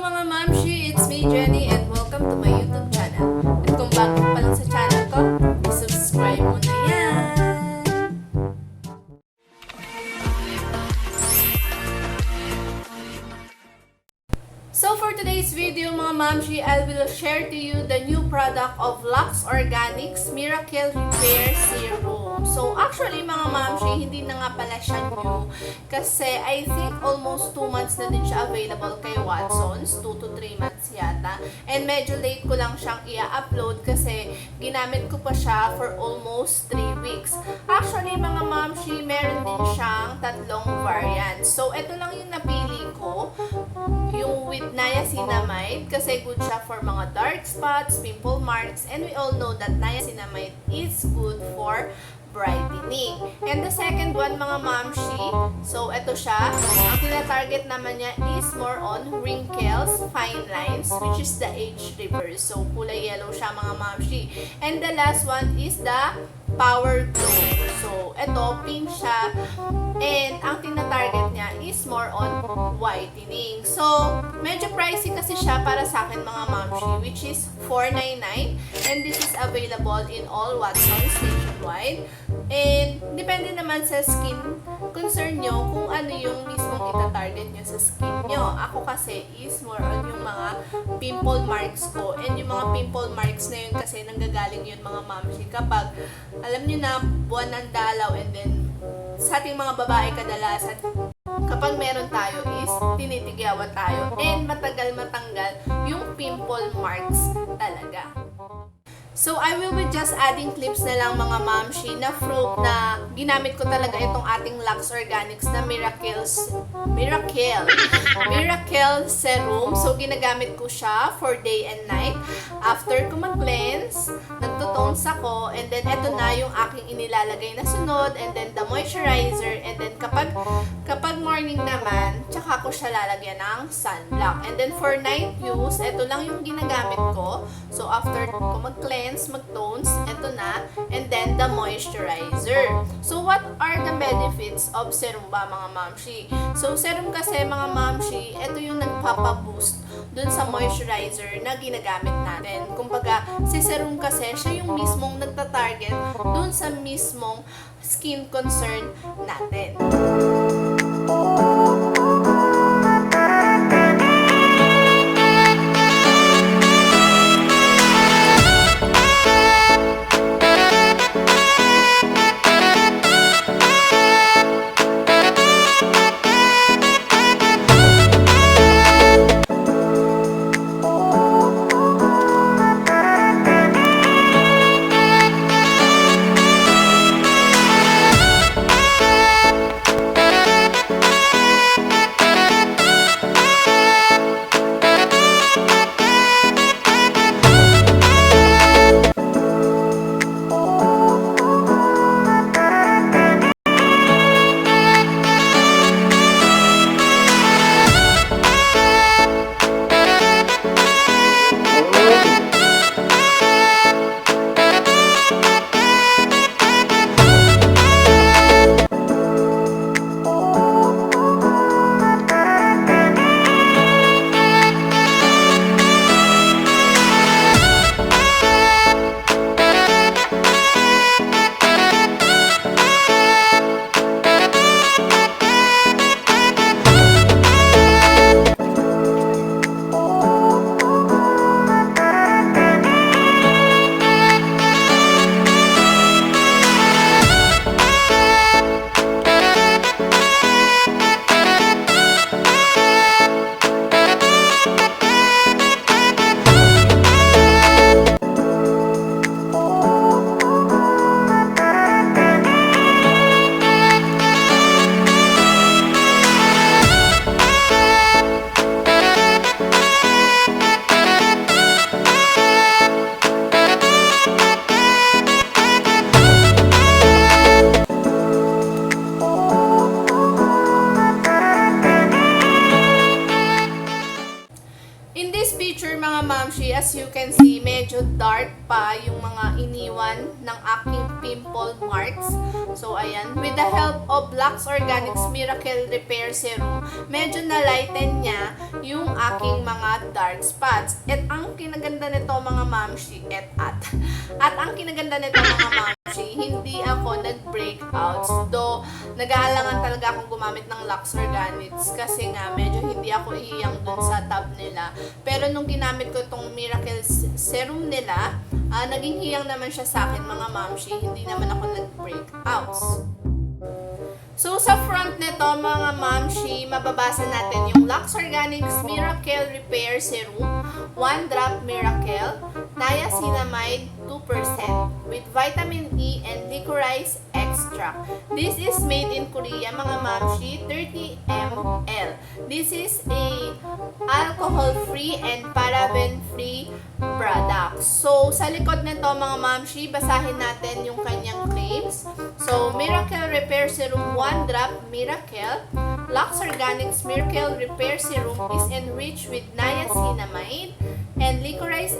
mga mamshi! It's me, Jenny, and welcome to my YouTube channel. At kung bago pa lang sa channel ko, subscribe mo na yan! So for today's video mga mamshi, I will share to you the new product of Luxe Organix Miracle Repair Serum. So actually mga mamshi, hindi na nga pala siya new kasi I think almost 2 months na din siya available kay Watsons, 2 to 3 months yata. And medyo late ko lang siyang i-upload kasi ginamit ko pa siya for almost 3 weeks. Actually mga mamshi, meron din siyang 3 variants. So ito lang yung napili ko, yung with Niacinamide kasi good siya for mga dark spots, pimple marks, and we all know that Niacinamide is good for brightening. And the second one mga mamshi, so ito siya, ang tina-target naman niya is more on wrinkles, fine lines, which is the age reverse. So kulay yellow siya mga mamshi. And the last one is the power glow. So ito, pink siya, and ang tina-target niya is more on whitening. So medyo pricey kasi siya para sa akin mga mamshi, which is $4.99, and this is available in all Watsons nationwide. And depende naman sa skin concern nyo kung ano yung mismong ita-target nyo sa skin nyo. Ako kasi is more on yung mga pimple marks ko, and yung mga pimple marks na yun kasi nanggagaling yun mga mamshi kapag alam nyo na buwan ng dalaw, and then sa ating mga babae kadalasan kapag meron tayo is tinitigyawan tayo and matagal matanggal yung pimple marks talaga. So, I will be just adding clips na lang mga mamshi na fruit na ginamit ko talaga itong ating Luxe Organix na Miracle Serum. So, ginagamit ko siya for day and night. After ko mag-cleanse, nagtotones ako, and then eto na yung aking inilalagay na sunod, and then the moisturizer, and then kapag morning naman, tsaka ko siya lalagyan ng sunblock. And then for night use, eto lang yung ginagamit ko. So, after ko mag-cleanse, mag-tones, ito na, and then the moisturizer. So, what are the benefits of serum ba mga mamshi? So, serum kasi mga mamshi, ito yung nagpapa-boost dun sa moisturizer na ginagamit natin. Kumbaga, si serum kasi, siya yung mismong nagta-target dun sa mismong skin concern natin. picture mga mamshi, as you can see, medyo dark pa yung mga iniwan ng aking pimple marks. So, ayan. With the help of Luxe Organix Miracle Repair Serum, medyo na-lighten niya yung aking mga dark spots. At ang kinaganda nito mga mamshi, at ang kinaganda nito mga mamshi, hindi ako nag-breakouts. Though, nag-aalangan talaga akong gumamit ng Luxe Organix kasi nga, medyo hindi ako iyang dun sa tab nila. Pero nung ginamit ko itong Miracle Serum nila, naging hiyang naman siya sa akin mga mamshi. Hindi naman ako nag-breakouts. So, sa front nito mga mamshi, mababasa natin yung Luxe Organix Miracle Repair Serum, 1 drop Miracle, Niacinamide 2% with vitamin E and licorice extract. This is made in Korea mga mamshi, 30 ml. This is a alcohol-free and paraben-free product. So, sa likod nito mga mamshi, basahin natin yung kanyang claims. So, Miracle Repair Serum 1 drop Miracle. Luxe Organix Miracle Repair Serum is enriched with niacinamide and licorice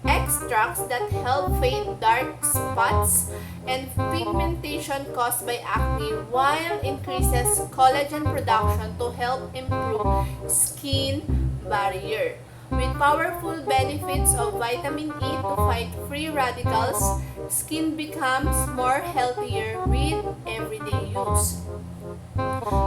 extracts that help fade dark spots and pigmentation caused by acne while increases collagen production to help improve skin barrier. With powerful benefits of vitamin E to fight free radicals, skin becomes more healthier with everyday use.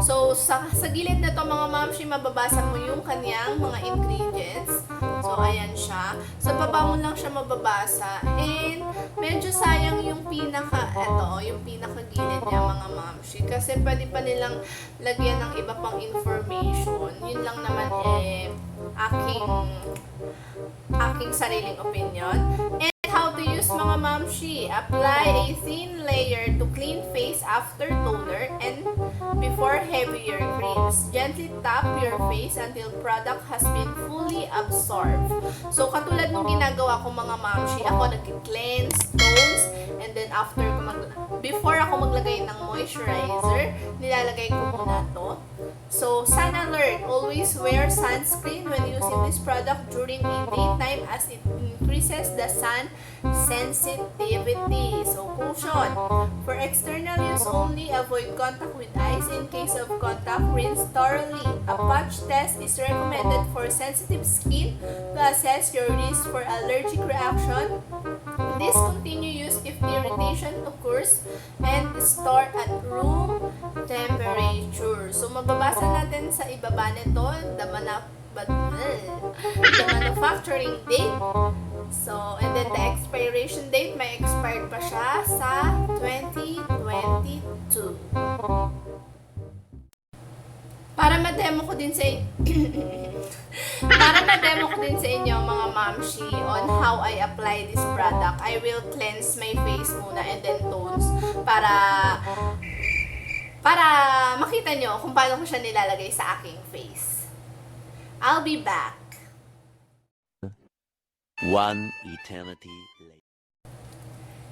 So, sa gilid na to mga mamshi, mababasa mo yung kanyang mga ingredients. So, ayan siya. Sa baba mo lang siya mababasa. And, medyo sayang yung yung pinaka-gilid niya mga mamshi. Kasi pwede pa nilang lagyan ng iba pang information. Yun lang naman aking sariling opinion. And how to use mga mamshi. Apply a thin layer to clean face after toner and before heavier creams. Gently tap your face until product has been fully absorbed. So, katulad nung ginagawa ko mga mamshi, ako nag-cleanse, tones, and then before ako maglagay ng moisturizer, nilalagay ko muna to. So, sana learn, always wear sunscreen when using this product during a daytime as it increases the sun sensitivity. So, caution. For external use only, avoid contact with eyes. In case of contact, rinse thoroughly. A patch test is recommended for sensitive skin to assess your risk for allergic reaction. Discontinue use if irritation occurs and store at room temperature. So, mababasa natin sa ibaba nito, the manufacturing date. So, and then the expiration date, may expired pa siya sa 2022. Para ma-demo ko din sa inyo mga mamshi on how I apply this product, I will cleanse my face muna and then tones para makita nyo kung paano ko siya nilalagay sa aking face. I'll be back. One eternity later.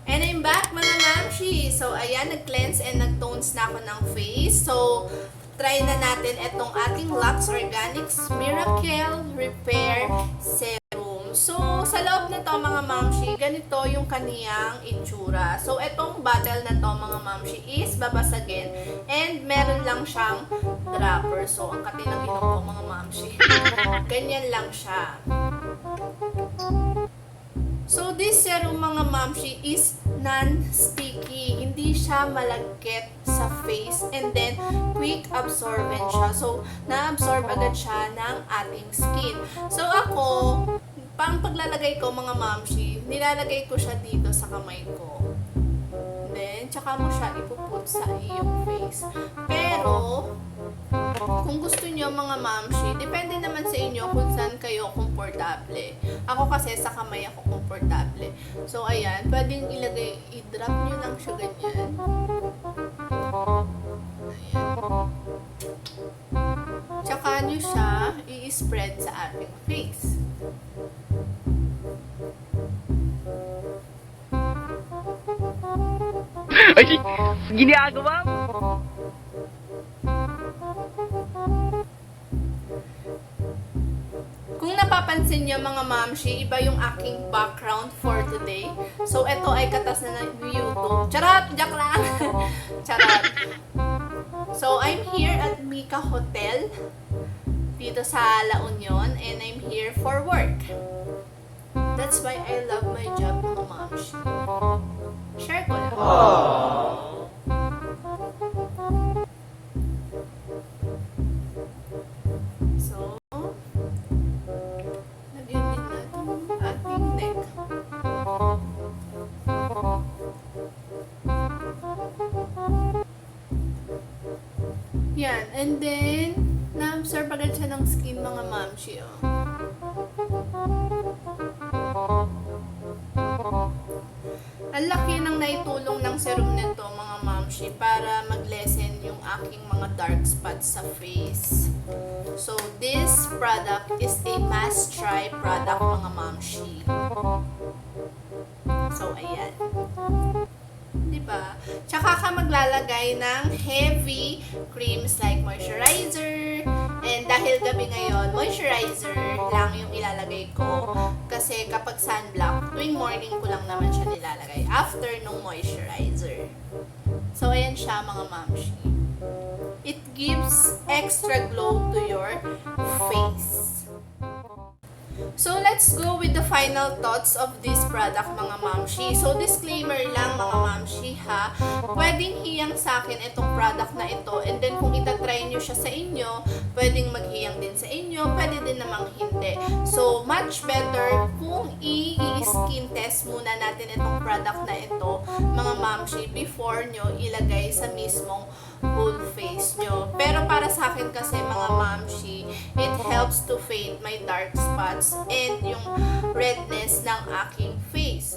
And I'm back mga mamshi. So, ayan, nag-cleanse and nag-tones na ako ng face. So, try na natin itong ating Luxe Organix Miracle Repair Serum. So, sa loob nito mga mamshi, ganito yung kaniyang itsura. So, itong bottle na to mga mamshi is babasagin and meron lang siyang dropper. So, ang katinang inom ko mga mamshi. Ganyan lang siya. So, this serum mga mamshi is non-sticky. Hindi siya malagkit sa face and then quick absorbent siya. So, na-absorb agad siya ng ating skin. So, ako, pang paglalagay ko mga mamshi, nilalagay ko siya dito sa kamay ko. Then, tsaka mo siya ipuput sa iyong face. Pero, kung gusto nyo mga mamshi, depende naman sa inyo kung saan kayo komportable. Ako kasi sa kamay ako komportable. So, ayan, pwedeng i-drop nyo lang siya ganyan. Ayan. Tsaka nyo siya i-spread sa ating face. Ay, ginagawa mo? Kung napapansin nyo mga mamshi, iba yung aking background for today. So, ito ay katas na ng YouTube. Charot! Joke lang! Charot! So, I'm here at Mika Hotel dito sa La Union and I'm here for work. That's why I love my job mga mamshi. Share ko lang. So, lagyan din natin ating neck. Yan. And then, na-absorb agad siya ng skin mga mamshi. Oh. Ang laki ng naitulong ng serum nito mga mamshi para mag-lessen yung aking mga dark spots sa face. So, this product is a must-try product mga mamshi. So, ayan. Diba? Tsaka ka maglalagay ng heavy creams like moisturizer. And dahil gabi ngayon, moisturizer lang yung ilalagay ko. Kasi kapag sunblock, tuwing morning ko lang naman siya nilalagay. After nung moisturizer. So, ayan siya mga mamshi. It gives extra glow to your face. So, let's go with the final thoughts of this product, mga mamshi. So, disclaimer lang, mga mamshi, ha. Pwedeng hiyang sa akin itong product na ito. And then, kung itatry nyo siya sa inyo, pwedeng maghiyang din sa inyo. Pwede din namang hindi. So, much better kung i-skin test muna natin itong product na ito, mga mamshi, before nyo ilagay sa mismong whole face nyo. Pero para sa akin kasi, mga mamshi, it helps to fade my dark spots and yung redness ng aking face.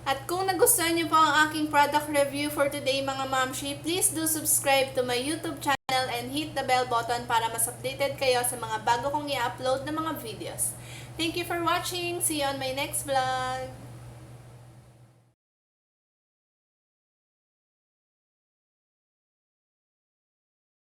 At kung nagustuhan nyo po ang aking product review for today mga mamshi, please do subscribe to my YouTube channel and hit the bell button para mas updated kayo sa mga bago kong i-upload na mga videos. Thank you for watching! See you on my next vlog!